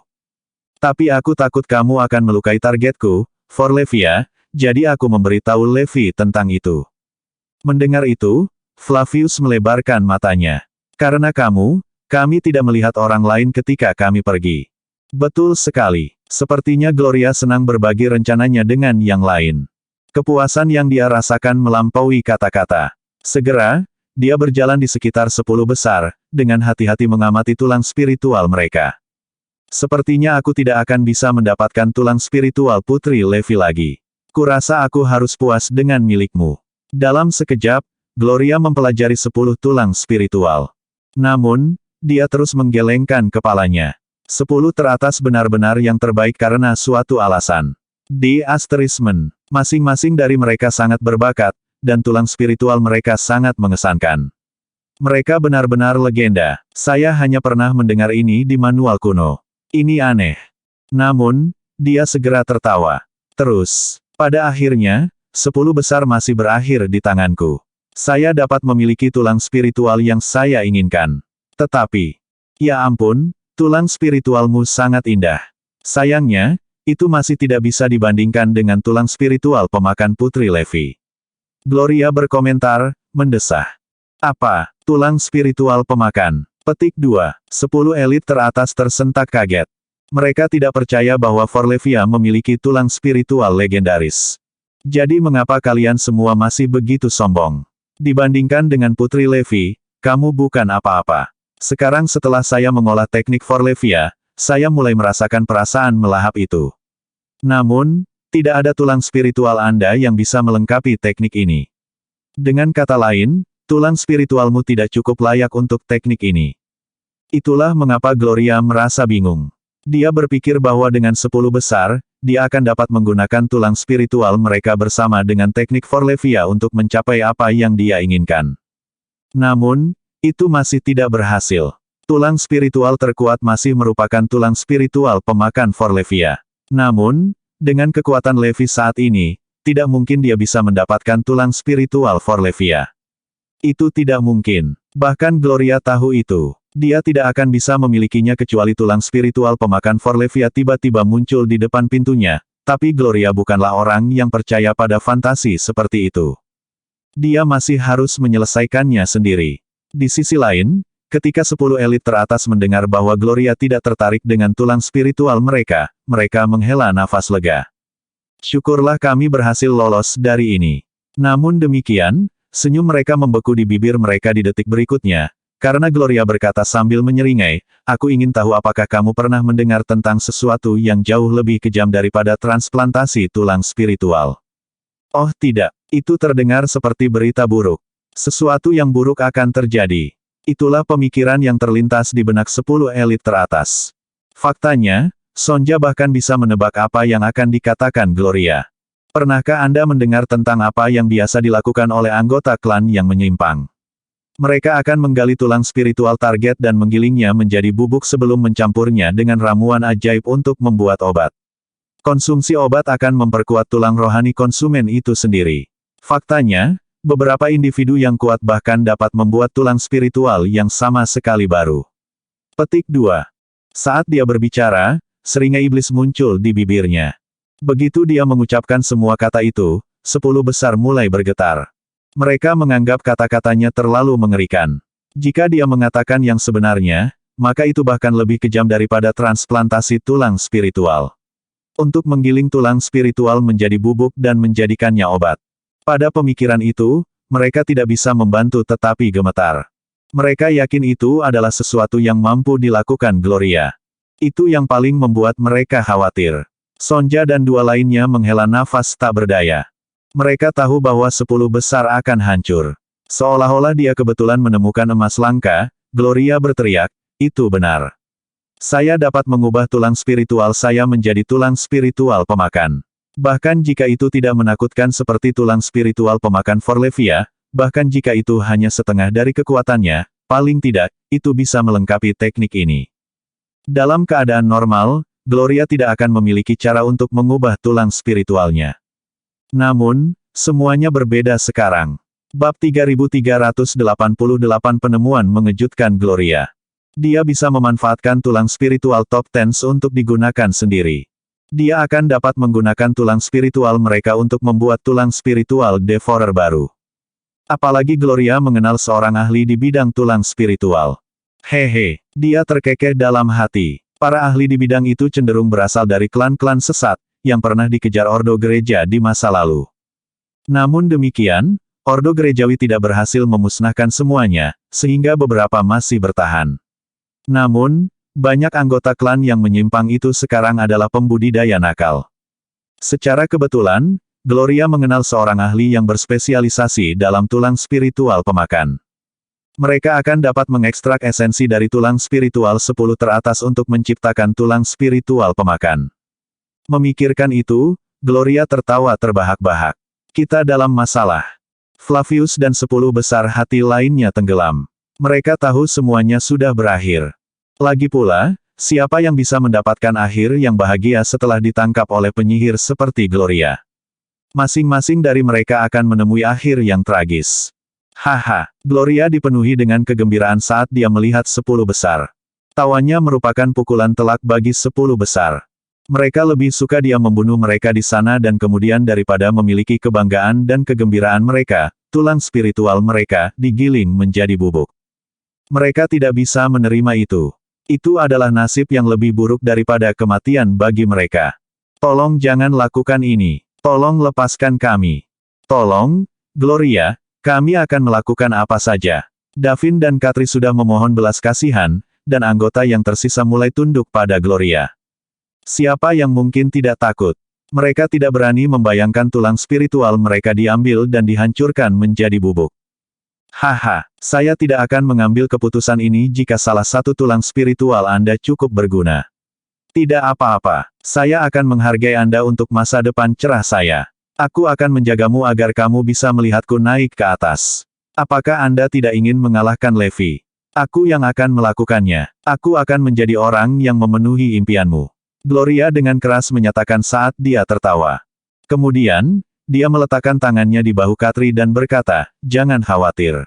Tapi aku takut kamu akan melukai targetku, Forlevia, jadi aku memberitahu Levi tentang itu. Mendengar itu, Flavius melebarkan matanya. Karena kamu, kami tidak melihat orang lain ketika kami pergi. Betul sekali. Sepertinya Gloria senang berbagi rencananya dengan yang lain. Kepuasan yang dia rasakan melampaui kata-kata. Segera, dia berjalan di sekitar 10 besar, dengan hati-hati mengamati tulang spiritual mereka. Sepertinya aku tidak akan bisa mendapatkan tulang spiritual Putri Levi lagi. Kurasa aku harus puas dengan milikmu. Dalam sekejap, Gloria mempelajari 10 tulang spiritual. Namun, dia terus menggelengkan kepalanya. 10 teratas benar-benar yang terbaik karena suatu alasan. Di Asterismen, masing-masing dari mereka sangat berbakat, dan tulang spiritual mereka sangat mengesankan. Mereka benar-benar legenda. Saya hanya pernah mendengar ini di manual kuno. Ini aneh. Namun, dia segera tertawa. Terus, pada akhirnya, 10 besar masih berakhir di tanganku. Saya dapat memiliki tulang spiritual yang saya inginkan. Tetapi, ya ampun, tulang spiritualmu sangat indah. Sayangnya, itu masih tidak bisa dibandingkan dengan tulang spiritual pemakan Putri Levi. Gloria berkomentar, mendesah. Apa, tulang spiritual pemakan? Petik 2. 10 elit teratas tersentak kaget. Mereka tidak percaya bahwa Forlevia memiliki tulang spiritual legendaris. Jadi mengapa kalian semua masih begitu sombong? Dibandingkan dengan Putri Levi, kamu bukan apa-apa. Sekarang setelah saya mengolah teknik Forlevia, saya mulai merasakan perasaan melahap itu. Namun, tidak ada tulang spiritual Anda yang bisa melengkapi teknik ini. Dengan kata lain, tulang spiritualmu tidak cukup layak untuk teknik ini. Itulah mengapa Gloria merasa bingung. Dia berpikir bahwa dengan 10 besar, dia akan dapat menggunakan tulang spiritual mereka bersama dengan teknik Forlevia untuk mencapai apa yang dia inginkan. Namun, itu masih tidak berhasil. Tulang spiritual terkuat masih merupakan tulang spiritual pemakan Forlevia. Namun, dengan kekuatan Levi saat ini, tidak mungkin dia bisa mendapatkan tulang spiritual Forlevia. Itu tidak mungkin. Bahkan Gloria tahu itu. Dia tidak akan bisa memilikinya kecuali tulang spiritual pemakan Forlevia tiba-tiba muncul di depan pintunya, tapi Gloria bukanlah orang yang percaya pada fantasi seperti itu. Dia masih harus menyelesaikannya sendiri. Di sisi lain, ketika 10 elit teratas mendengar bahwa Gloria tidak tertarik dengan tulang spiritual mereka, mereka menghela nafas lega. Syukurlah kami berhasil lolos dari ini. Namun demikian, senyum mereka membeku di bibir mereka di detik berikutnya, karena Gloria berkata sambil menyeringai, aku ingin tahu apakah kamu pernah mendengar tentang sesuatu yang jauh lebih kejam daripada transplantasi tulang spiritual. Oh tidak, itu terdengar seperti berita buruk. Sesuatu yang buruk akan terjadi. Itulah pemikiran yang terlintas di benak 10 elit teratas. Faktanya, Sonja bahkan bisa menebak apa yang akan dikatakan Gloria. Pernahkah Anda mendengar tentang apa yang biasa dilakukan oleh anggota klan yang menyimpang? Mereka akan menggali tulang spiritual target dan menggilingnya menjadi bubuk sebelum mencampurnya dengan ramuan ajaib untuk membuat obat. Konsumsi obat akan memperkuat tulang rohani konsumen itu sendiri. Faktanya, beberapa individu yang kuat bahkan dapat membuat tulang spiritual yang sama sekali baru. Petik 2. Saat dia berbicara, seringai iblis muncul di bibirnya. Begitu dia mengucapkan semua kata itu, 10 besar mulai bergetar. Mereka menganggap kata-katanya terlalu mengerikan. Jika dia mengatakan yang sebenarnya, maka itu bahkan lebih kejam daripada transplantasi tulang spiritual. Untuk menggiling tulang spiritual menjadi bubuk dan menjadikannya obat. Pada pemikiran itu, mereka tidak bisa membantu tetapi gemetar. Mereka yakin itu adalah sesuatu yang mampu dilakukan Gloria. Itu yang paling membuat mereka khawatir. Sonja dan 2 lainnya menghela nafas tak berdaya. Mereka tahu bahwa 10 besar akan hancur. Seolah-olah dia kebetulan menemukan emas langka, Gloria berteriak, itu benar. Saya dapat mengubah tulang spiritual saya menjadi tulang spiritual pemakan. Bahkan jika itu tidak menakutkan seperti tulang spiritual pemakan Forlevia, bahkan jika itu hanya setengah dari kekuatannya, paling tidak, itu bisa melengkapi teknik ini. Dalam keadaan normal, Gloria tidak akan memiliki cara untuk mengubah tulang spiritualnya. Namun, semuanya berbeda sekarang. Bab 3388 Penemuan mengejutkan Gloria. Dia bisa memanfaatkan tulang spiritual top 10 untuk digunakan sendiri. Dia akan dapat menggunakan tulang spiritual mereka untuk membuat tulang spiritual Devourer baru. Apalagi Gloria mengenal seorang ahli di bidang tulang spiritual. Hehe, dia terkekeh dalam hati. Para ahli di bidang itu cenderung berasal dari klan-klan sesat, yang pernah dikejar Ordo Gereja di masa lalu. Namun demikian, Ordo Gerejawi tidak berhasil memusnahkan semuanya, sehingga beberapa masih bertahan. Namun, banyak anggota klan yang menyimpang itu sekarang adalah pembudidaya nakal. Secara kebetulan, Gloria mengenal seorang ahli yang berspesialisasi dalam tulang spiritual pemakan. Mereka akan dapat mengekstrak esensi dari tulang spiritual 10 teratas untuk menciptakan tulang spiritual pemakan. Memikirkan itu, Gloria tertawa terbahak-bahak. Kita dalam masalah. Flavius dan 10 besar hati lainnya tenggelam. Mereka tahu semuanya sudah berakhir. Lagi pula, siapa yang bisa mendapatkan akhir yang bahagia setelah ditangkap oleh penyihir seperti Gloria? Masing-masing dari mereka akan menemui akhir yang tragis. Haha, Gloria dipenuhi dengan kegembiraan saat dia melihat 10 besar. Tawanya merupakan pukulan telak bagi 10 besar. Mereka lebih suka dia membunuh mereka di sana dan kemudian daripada memiliki kebanggaan dan kegembiraan mereka, tulang spiritual mereka digiling menjadi bubuk. Mereka tidak bisa menerima itu. Itu adalah nasib yang lebih buruk daripada kematian bagi mereka. Tolong jangan lakukan ini. Tolong lepaskan kami. Tolong, Gloria, kami akan melakukan apa saja. Davin dan Katri sudah memohon belas kasihan, dan anggota yang tersisa mulai tunduk pada Gloria. Siapa yang mungkin tidak takut? Mereka tidak berani membayangkan tulang spiritual mereka diambil dan dihancurkan menjadi bubuk. Haha, saya tidak akan mengambil keputusan ini jika salah satu tulang spiritual Anda cukup berguna. Tidak apa-apa, saya akan menghargai Anda untuk masa depan cerah saya. Aku akan menjagamu agar kamu bisa melihatku naik ke atas. Apakah Anda tidak ingin mengalahkan Levi? Aku yang akan melakukannya. Aku akan menjadi orang yang memenuhi impianmu. Gloria dengan keras menyatakan saat dia tertawa. Kemudian, dia meletakkan tangannya di bahu Katri dan berkata, jangan khawatir.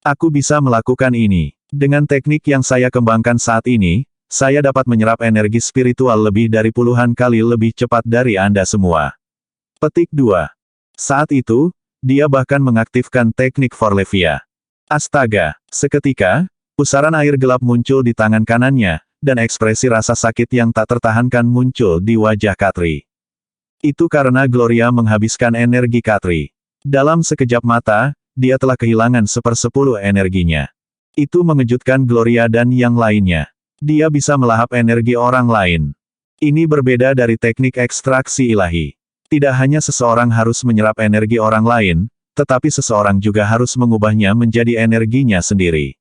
Aku bisa melakukan ini. Dengan teknik yang saya kembangkan saat ini, saya dapat menyerap energi spiritual lebih dari puluhan kali lebih cepat dari Anda semua. Petik 2. Saat itu, dia bahkan mengaktifkan teknik Forlevia. Astaga, seketika, pusaran air gelap muncul di tangan kanannya, dan ekspresi rasa sakit yang tak tertahankan muncul di wajah Katri. Itu karena Gloria menghabiskan energi Katri. Dalam sekejap mata, dia telah kehilangan 1/10 energinya. Itu mengejutkan Gloria dan yang lainnya. Dia bisa melahap energi orang lain. Ini berbeda dari teknik ekstraksi ilahi. Tidak hanya seseorang harus menyerap energi orang lain, tetapi seseorang juga harus mengubahnya menjadi energinya sendiri.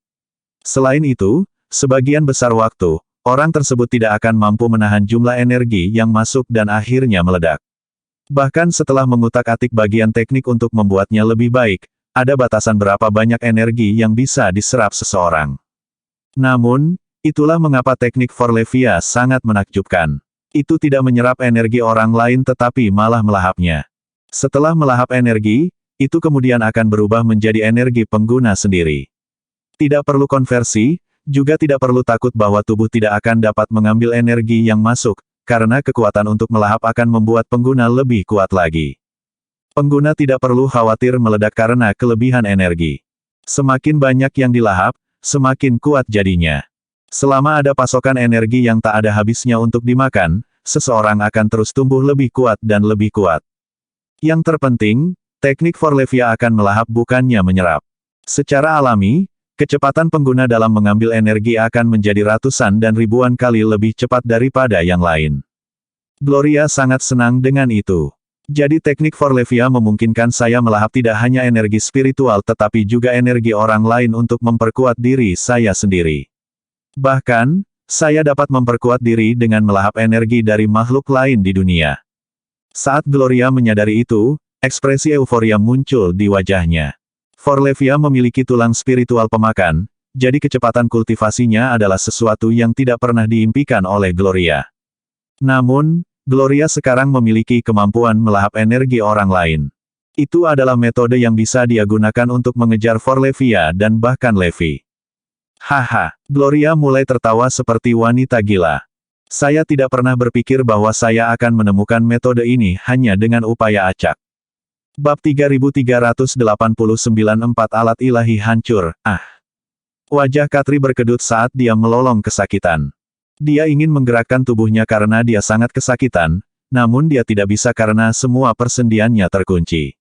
Selain itu, sebagian besar waktu, orang tersebut tidak akan mampu menahan jumlah energi yang masuk dan akhirnya meledak. Bahkan setelah mengutak-atik bagian teknik untuk membuatnya lebih baik, ada batasan berapa banyak energi yang bisa diserap seseorang. Namun, itulah mengapa teknik Forlevia sangat menakjubkan. Itu tidak menyerap energi orang lain tetapi malah melahapnya. Setelah melahap energi, itu kemudian akan berubah menjadi energi pengguna sendiri. Tidak perlu konversi, juga tidak perlu takut bahwa tubuh tidak akan dapat mengambil energi yang masuk, karena kekuatan untuk melahap akan membuat pengguna lebih kuat lagi. Pengguna tidak perlu khawatir meledak karena kelebihan energi. Semakin banyak yang dilahap, semakin kuat jadinya. Selama ada pasokan energi yang tak ada habisnya untuk dimakan, seseorang akan terus tumbuh lebih kuat dan lebih kuat. Yang terpenting, teknik Forlevia akan melahap bukannya menyerap. Secara alami, kecepatan pengguna dalam mengambil energi akan menjadi ratusan dan ribuan kali lebih cepat daripada yang lain. Gloria sangat senang dengan itu. Jadi teknik Forlevia memungkinkan saya melahap tidak hanya energi spiritual tetapi juga energi orang lain untuk memperkuat diri saya sendiri. Bahkan, saya dapat memperkuat diri dengan melahap energi dari makhluk lain di dunia. Saat Gloria menyadari itu, ekspresi euforia muncul di wajahnya. Forlevia memiliki tulang spiritual pemakan, jadi kecepatan kultivasinya adalah sesuatu yang tidak pernah diimpikan oleh Gloria. Namun, Gloria sekarang memiliki kemampuan melahap energi orang lain. Itu adalah metode yang bisa dia gunakan untuk mengejar Forlevia dan bahkan Levi. Haha, Gloria mulai tertawa seperti wanita gila. Saya tidak pernah berpikir bahwa saya akan menemukan metode ini hanya dengan upaya acak. Bab 3389 4 Alat Ilahi Hancur, Wajah Katri berkedut saat dia melolong kesakitan. Dia ingin menggerakkan tubuhnya karena dia sangat kesakitan, namun dia tidak bisa karena semua persendiannya terkunci.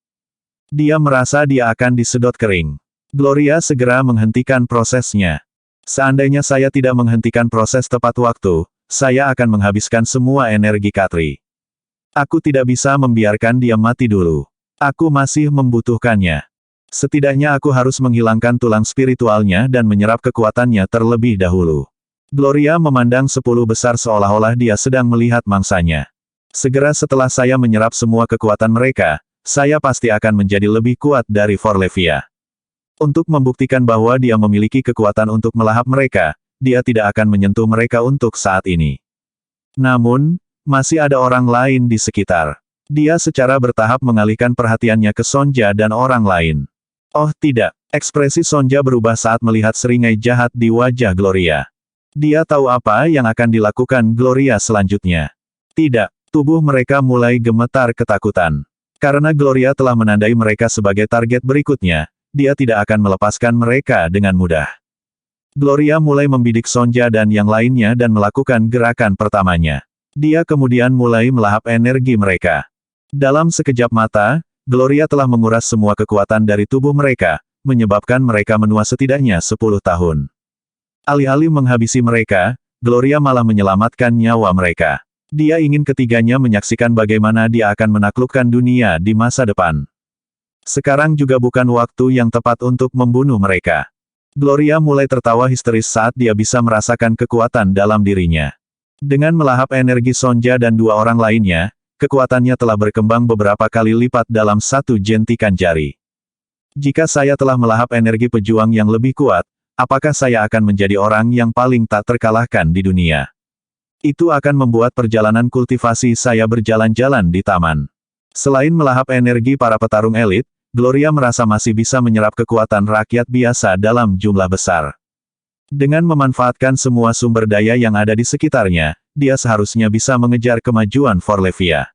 Dia merasa dia akan disedot kering. Gloria segera menghentikan prosesnya. Seandainya saya tidak menghentikan proses tepat waktu, saya akan menghabiskan semua energi Katri. Aku tidak bisa membiarkan dia mati dulu. Aku masih membutuhkannya. Setidaknya aku harus menghilangkan tulang spiritualnya dan menyerap kekuatannya terlebih dahulu. Gloria memandang 10 besar seolah-olah dia sedang melihat mangsanya. Segera setelah saya menyerap semua kekuatan mereka, saya pasti akan menjadi lebih kuat dari Forlevia. Untuk membuktikan bahwa dia memiliki kekuatan untuk melahap mereka, dia tidak akan menyentuh mereka untuk saat ini. Namun, masih ada orang lain di sekitar. Dia secara bertahap mengalihkan perhatiannya ke Sonja dan orang lain. Oh tidak, ekspresi Sonja berubah saat melihat seringai jahat di wajah Gloria. Dia tahu apa yang akan dilakukan Gloria selanjutnya. Tidak, tubuh mereka mulai gemetar ketakutan. Karena Gloria telah menandai mereka sebagai target berikutnya, dia tidak akan melepaskan mereka dengan mudah. Gloria mulai membidik Sonja dan yang lainnya dan melakukan gerakan pertamanya. Dia kemudian mulai melahap energi mereka. Dalam sekejap mata, Gloria telah menguras semua kekuatan dari tubuh mereka, menyebabkan mereka menua setidaknya 10 tahun. Alih-alih menghabisi mereka, Gloria malah menyelamatkan nyawa mereka. Dia ingin ketiganya menyaksikan bagaimana dia akan menaklukkan dunia di masa depan. Sekarang juga bukan waktu yang tepat untuk membunuh mereka. Gloria mulai tertawa histeris saat dia bisa merasakan kekuatan dalam dirinya. Dengan melahap energi Sonja dan 2 orang lainnya, kekuatannya telah berkembang beberapa kali lipat dalam 1 jentikan jari. Jika saya telah melahap energi pejuang yang lebih kuat, apakah saya akan menjadi orang yang paling tak terkalahkan di dunia? Itu akan membuat perjalanan kultivasi saya berjalan-jalan di taman. Selain melahap energi para petarung elit, Gloria merasa masih bisa menyerap kekuatan rakyat biasa dalam jumlah besar. Dengan memanfaatkan semua sumber daya yang ada di sekitarnya, dia seharusnya bisa mengejar kemajuan Forlevia.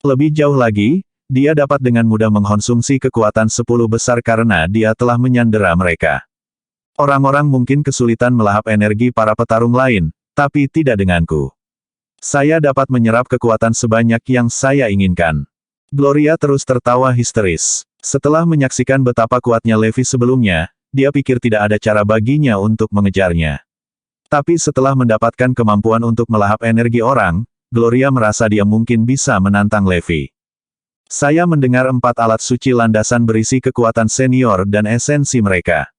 Lebih jauh lagi, dia dapat dengan mudah mengkonsumsi kekuatan 10 besar karena dia telah menyandera mereka. Orang-orang mungkin kesulitan melahap energi para petarung lain, tapi tidak denganku. Saya dapat menyerap kekuatan sebanyak yang saya inginkan. Gloria terus tertawa histeris. Setelah menyaksikan betapa kuatnya Levi sebelumnya, dia pikir tidak ada cara baginya untuk mengejarnya. Tapi setelah mendapatkan kemampuan untuk melahap energi orang, Gloria merasa dia mungkin bisa menantang Levi. Saya mendengar 4 alat suci landasan berisi kekuatan senior dan esensi mereka.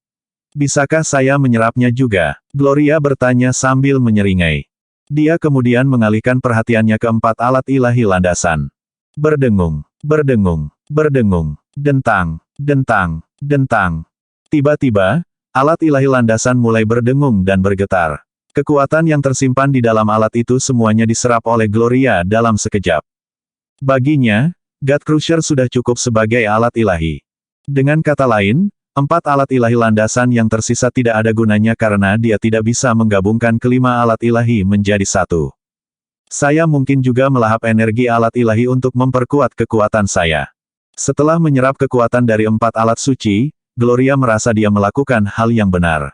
Bisakah saya menyerapnya juga? Gloria bertanya sambil menyeringai. Dia kemudian mengalihkan perhatiannya ke 4 alat ilahi landasan. Berdengung, berdengung, berdengung, dentang, dentang, dentang. Tiba-tiba, alat ilahi landasan mulai berdengung dan bergetar. Kekuatan yang tersimpan di dalam alat itu semuanya diserap oleh Gloria dalam sekejap. Baginya, God Crusher sudah cukup sebagai alat ilahi. Dengan kata lain, 4 alat ilahi landasan yang tersisa tidak ada gunanya karena dia tidak bisa menggabungkan kelima alat ilahi menjadi satu. Saya mungkin juga melahap energi alat ilahi untuk memperkuat kekuatan saya. Setelah menyerap kekuatan dari 4 alat suci, Gloria merasa dia melakukan hal yang benar.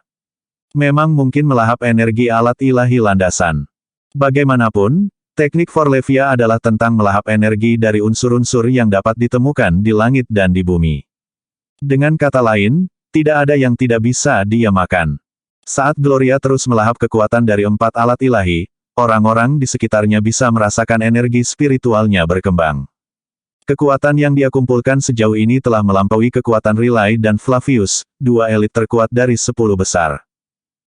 Memang mungkin melahap energi alat ilahi landasan. Bagaimanapun, teknik Forlevia adalah tentang melahap energi dari unsur-unsur yang dapat ditemukan di langit dan di bumi. Dengan kata lain, tidak ada yang tidak bisa dia makan. Saat Gloria terus melahap kekuatan dari 4 alat ilahi, orang-orang di sekitarnya bisa merasakan energi spiritualnya berkembang. Kekuatan yang dia kumpulkan sejauh ini telah melampaui kekuatan Riley dan Flavius, 2 elit terkuat dari 10 besar.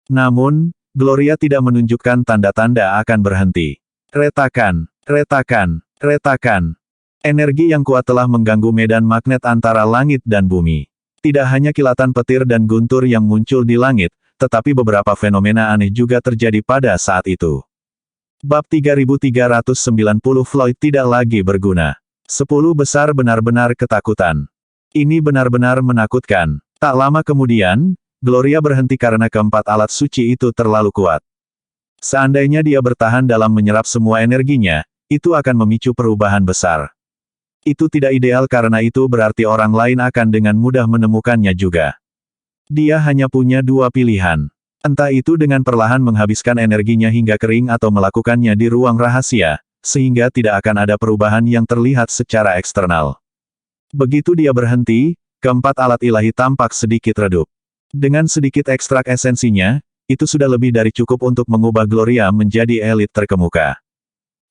Namun, Gloria tidak menunjukkan tanda-tanda akan berhenti. Retakan, retakan, retakan. Energi yang kuat telah mengganggu medan magnet antara langit dan bumi. Tidak hanya kilatan petir dan guntur yang muncul di langit, tetapi beberapa fenomena aneh juga terjadi pada saat itu. Bab 3390 Floyd tidak lagi berguna. 10 besar benar-benar ketakutan. Ini benar-benar menakutkan. Tak lama kemudian, Gloria berhenti karena keempat alat suci itu terlalu kuat. Seandainya dia bertahan dalam menyerap semua energinya, itu akan memicu perubahan besar. Itu tidak ideal karena itu berarti orang lain akan dengan mudah menemukannya juga. Dia hanya punya dua pilihan. Entah itu dengan perlahan menghabiskan energinya hingga kering atau melakukannya di ruang rahasia, sehingga tidak akan ada perubahan yang terlihat secara eksternal. Begitu dia berhenti, keempat alat ilahi tampak sedikit redup. Dengan sedikit ekstrak esensinya, itu sudah lebih dari cukup untuk mengubah Gloria menjadi elit terkemuka.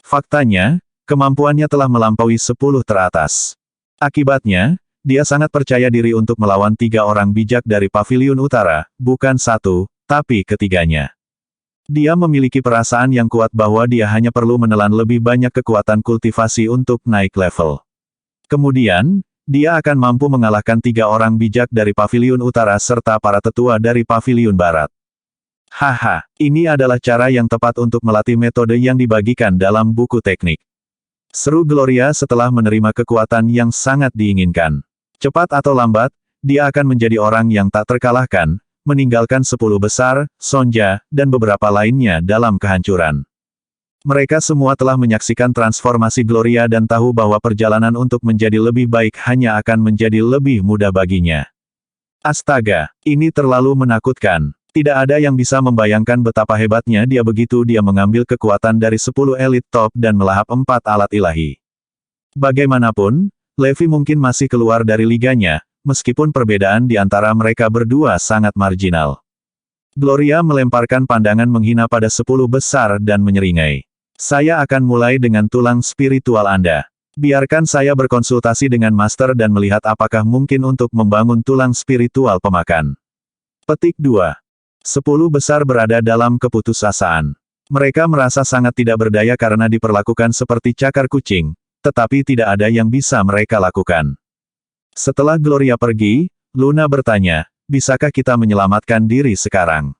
Faktanya, kemampuannya telah melampaui 10 teratas. Akibatnya, dia sangat percaya diri untuk melawan 3 orang bijak dari Paviliun Utara, bukan satu, tapi ketiganya. Dia memiliki perasaan yang kuat bahwa dia hanya perlu menelan lebih banyak kekuatan kultivasi untuk naik level. Kemudian, dia akan mampu mengalahkan 3 orang bijak dari Paviliun Utara serta para tetua dari Paviliun Barat. Haha, ini adalah cara yang tepat untuk melatih metode yang dibagikan dalam buku teknik. Seru Gloria setelah menerima kekuatan yang sangat diinginkan. Cepat atau lambat, dia akan menjadi orang yang tak terkalahkan, meninggalkan 10 besar, Sonja, dan beberapa lainnya dalam kehancuran. Mereka semua telah menyaksikan transformasi Gloria dan tahu bahwa perjalanan untuk menjadi lebih baik hanya akan menjadi lebih mudah baginya. Astaga, ini terlalu menakutkan. Tidak ada yang bisa membayangkan betapa hebatnya dia begitu dia mengambil kekuatan dari 10 elit top dan melahap 4 alat ilahi. Bagaimanapun, Levi mungkin masih keluar dari liganya, meskipun perbedaan di antara mereka berdua sangat marginal. Gloria melemparkan pandangan menghina pada 10 besar dan menyeringai. Saya akan mulai dengan tulang spiritual Anda. Biarkan saya berkonsultasi dengan Master dan melihat apakah mungkin untuk membangun tulang spiritual pemakan. Petik 2. 10 besar berada dalam keputusasaan. Mereka merasa sangat tidak berdaya karena diperlakukan seperti cakar kucing, tetapi tidak ada yang bisa mereka lakukan. Setelah Gloria pergi, Luna bertanya, bisakah kita menyelamatkan diri sekarang?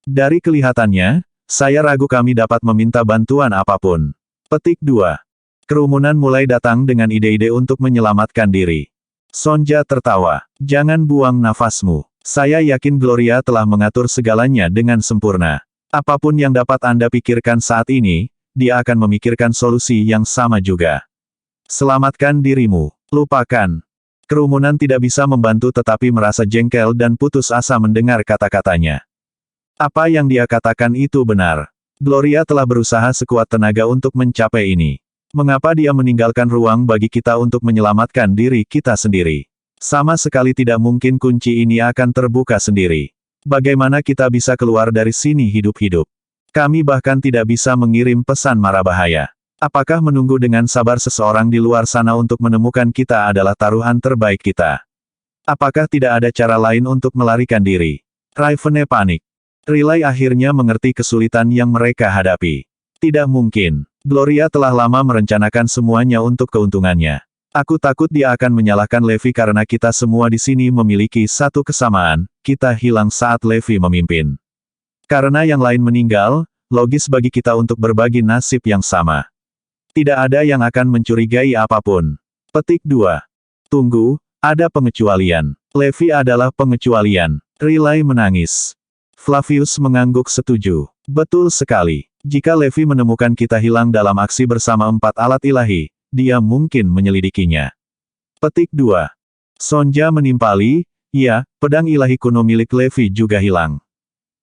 Dari kelihatannya, saya ragu kami dapat meminta bantuan apapun. Petik 2. Kerumunan mulai datang dengan ide-ide untuk menyelamatkan diri. Sonja tertawa. Jangan buang nafasmu. Saya yakin Gloria telah mengatur segalanya dengan sempurna. Apapun yang dapat Anda pikirkan saat ini, dia akan memikirkan solusi yang sama juga. Selamatkan dirimu. Lupakan. Kerumunan tidak bisa membantu tetapi merasa jengkel dan putus asa mendengar kata-katanya. Apa yang dia katakan itu benar. Gloria telah berusaha sekuat tenaga untuk mencapai ini. Mengapa dia meninggalkan ruang bagi kita untuk menyelamatkan diri kita sendiri? Sama sekali tidak mungkin kunci ini akan terbuka sendiri. Bagaimana kita bisa keluar dari sini hidup-hidup? Kami bahkan tidak bisa mengirim pesan mara bahaya. Apakah menunggu dengan sabar seseorang di luar sana untuk menemukan kita adalah taruhan terbaik kita? Apakah tidak ada cara lain untuk melarikan diri? Raven panik. Riley akhirnya mengerti kesulitan yang mereka hadapi. Tidak mungkin. Gloria telah lama merencanakan semuanya untuk keuntungannya. Aku takut dia akan menyalahkan Levi karena kita semua di sini memiliki satu kesamaan, kita hilang saat Levi memimpin. Karena yang lain meninggal, logis bagi kita untuk berbagi nasib yang sama. Tidak ada yang akan mencurigai apapun. Petik 2. Tunggu, ada pengecualian. Levi adalah pengecualian. Riley menangis. Flavius mengangguk setuju. Betul sekali. Jika Levi menemukan kita hilang dalam aksi bersama 4 alat ilahi, dia mungkin menyelidikinya. Petik 2. Sonja menimpali, ya, pedang ilahi kuno milik Levi juga hilang.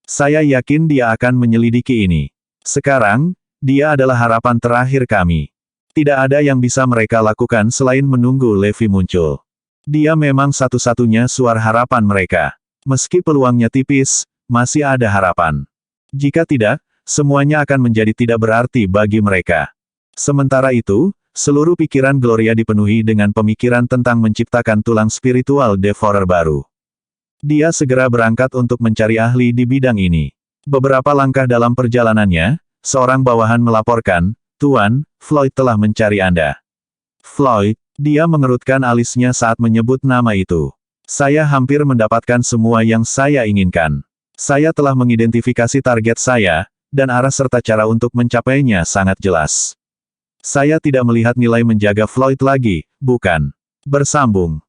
Saya yakin dia akan menyelidiki ini. Sekarang, dia adalah harapan terakhir kami. Tidak ada yang bisa mereka lakukan selain menunggu Levi muncul. Dia memang satu-satunya suara harapan mereka. Meski peluangnya tipis, masih ada harapan. Jika tidak, semuanya akan menjadi tidak berarti bagi mereka. Sementara itu, seluruh pikiran Gloria dipenuhi dengan pemikiran tentang menciptakan tulang spiritual Devourer baru. Dia segera berangkat untuk mencari ahli di bidang ini. Beberapa langkah dalam perjalanannya, seorang bawahan melaporkan, Tuan, Floyd telah mencari Anda. Floyd, dia mengerutkan alisnya saat menyebut nama itu. Saya hampir mendapatkan semua yang saya inginkan. Saya telah mengidentifikasi target saya, dan arah serta cara untuk mencapainya sangat jelas. Saya tidak melihat nilai menjaga Floyd lagi, bukan? Bersambung.